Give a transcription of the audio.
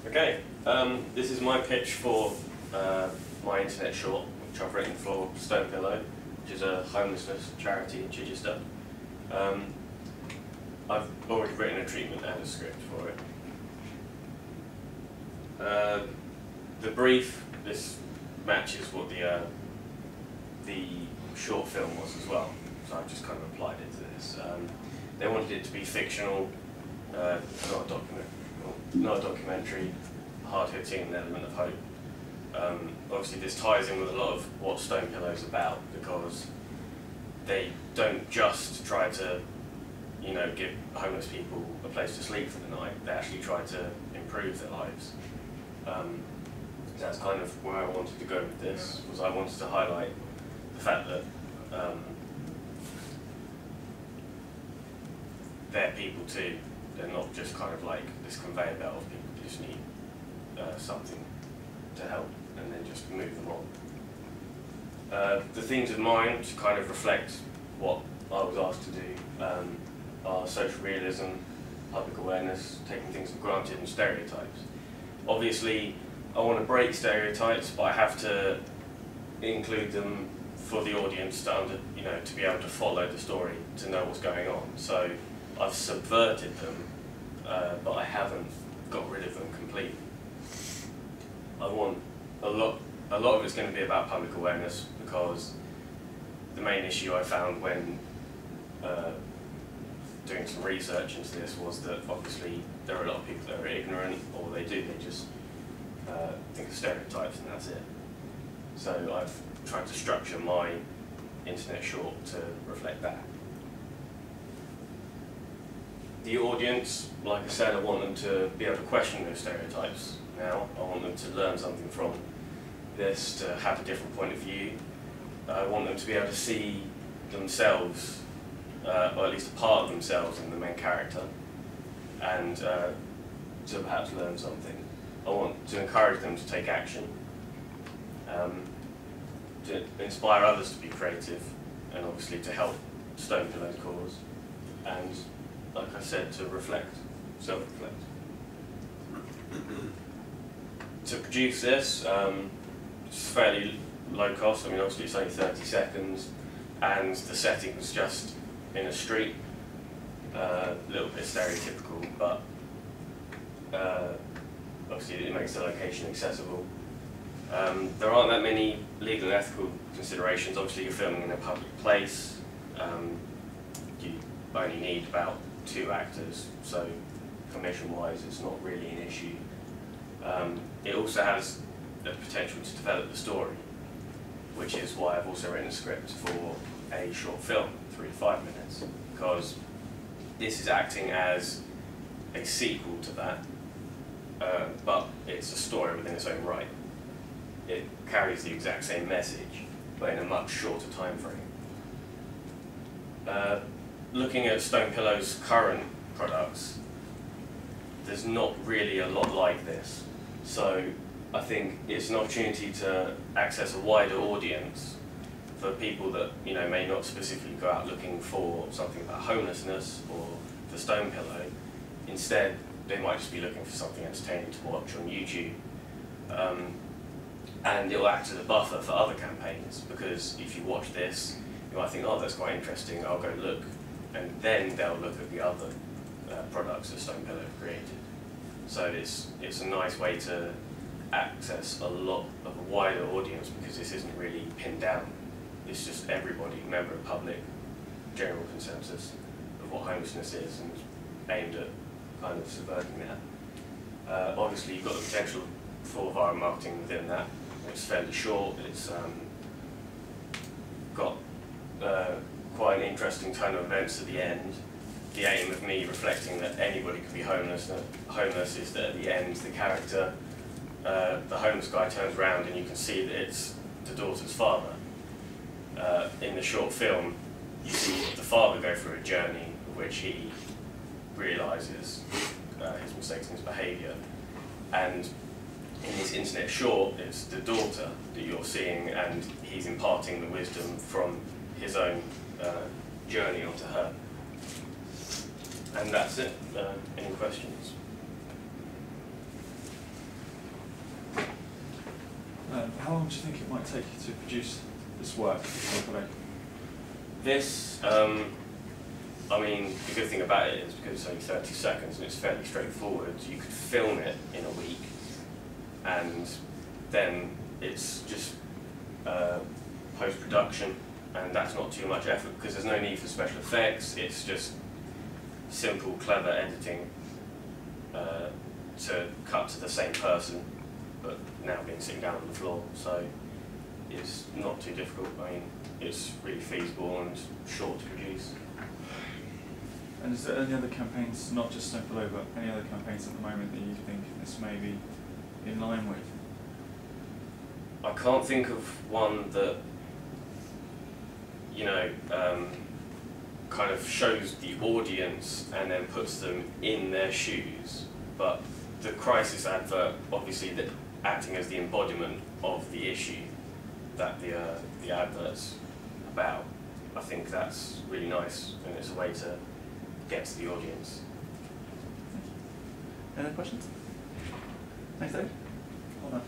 Okay, this is my pitch for my internet short, which I've written for Stone Pillow, which is a homelessness charity in Chichester. I've already written a treatment and a script for it. The brief, this matches what the short film was as well, so I've just kind of applied it to this. They wanted it to be fictional, not a documentary, hard-hitting, an element of hope. Obviously this ties in with a lot of what Stone Pillow is about, because they don't just try to, give homeless people a place to sleep for the night. They actually try to improve their lives. That's kind of where I wanted to go with this, was I wanted to highlight the fact that they're people too. They're not just kind of like this conveyor belt of people who just need something to help and then just move them on. The themes of mine to kind of reflect what I was asked to do are social realism, public awareness, taking things for granted, and stereotypes. Obviously, I want to break stereotypes, but I have to include them for the audience to to be able to follow the story, to know what's going on. So I've subverted them, but I haven't got rid of them completely. I want a lot of it's going to be about public awareness, because the main issue I found when doing some research into this was that obviously there are a lot of people that are ignorant, or they just think of stereotypes and that's it. So I've tried to structure my internet short to reflect that. The audience, like I said, I want them to be able to question those stereotypes now. I want them to learn something from this, to have a different point of view. I want them to be able to see themselves, or at least a part of themselves in the main character, and to perhaps learn something. I want to encourage them to take action, to inspire others to be creative, and obviously to help Stone Pillow's cause, and like I said, to reflect, self-reflect. To produce this, it's fairly low cost. I mean, obviously it's only 30 seconds, and the setting's just in a street, a little bit stereotypical, but obviously it makes the location accessible. There aren't that many legal and ethical considerations. Obviously you're filming in a public place. You only need about 2 actors, so commission-wise it's not really an issue. It also has the potential to develop the story, which is why I've also written a script for a short film, 3 to 5 minutes, because this is acting as a sequel to that, but it's a story within its own right. It carries the exact same message, but in a much shorter time frame. Looking at Stone Pillow's current products, there's not really a lot like this. So I think it's an opportunity to access a wider audience for people that may not specifically go out looking for something about homelessness or for Stone Pillow. Instead, they might just be looking for something entertaining to watch on YouTube. And it will act as a buffer for other campaigns, because if you watch this, you might think, oh, that's quite interesting, I'll go look. And then they'll look at the other products that Stone Pillow have created. So it's a nice way to access a lot of a wider audience, because this isn't really pinned down. It's just everybody, member of the public, general consensus of what homelessness is, and aimed at kind of subverting that. Obviously you've got the potential for viral marketing within that. It's fairly short, it's got quite an interesting turn of events at the end. The aim of me reflecting that anybody could be homeless is that at the end the character, the homeless guy, turns around and you can see that it's the daughter's father. In the short film, you see the father go through a journey in which he realises his mistakes and his behaviour. And in this internet short, it's the daughter that you're seeing, and he's imparting the wisdom from his own journey onto her. And that's it. Any questions? How long do you think it might take you to produce this work? This, I mean, the good thing about it is because it's only 30 seconds and it's fairly straightforward, you could film it in a week, and then it's just post-production, and that's not too much effort because there's no need for special effects. It's just simple, clever editing to cut to the same person, but now being sitting down on the floor. So it's not too difficult. I mean, it's really feasible and short to produce. And is there any other campaigns, not just Snowflow, but any other campaigns at the moment that you think this may be in line with? I can't think of one that, you know, kind of shows the audience and then puts them in their shoes. But the crisis advert, obviously, that acting as the embodiment of the issue that the advert's about. I think that's really nice, and it's a way to get to the audience. Any other questions? Thanks, Dave. Well done.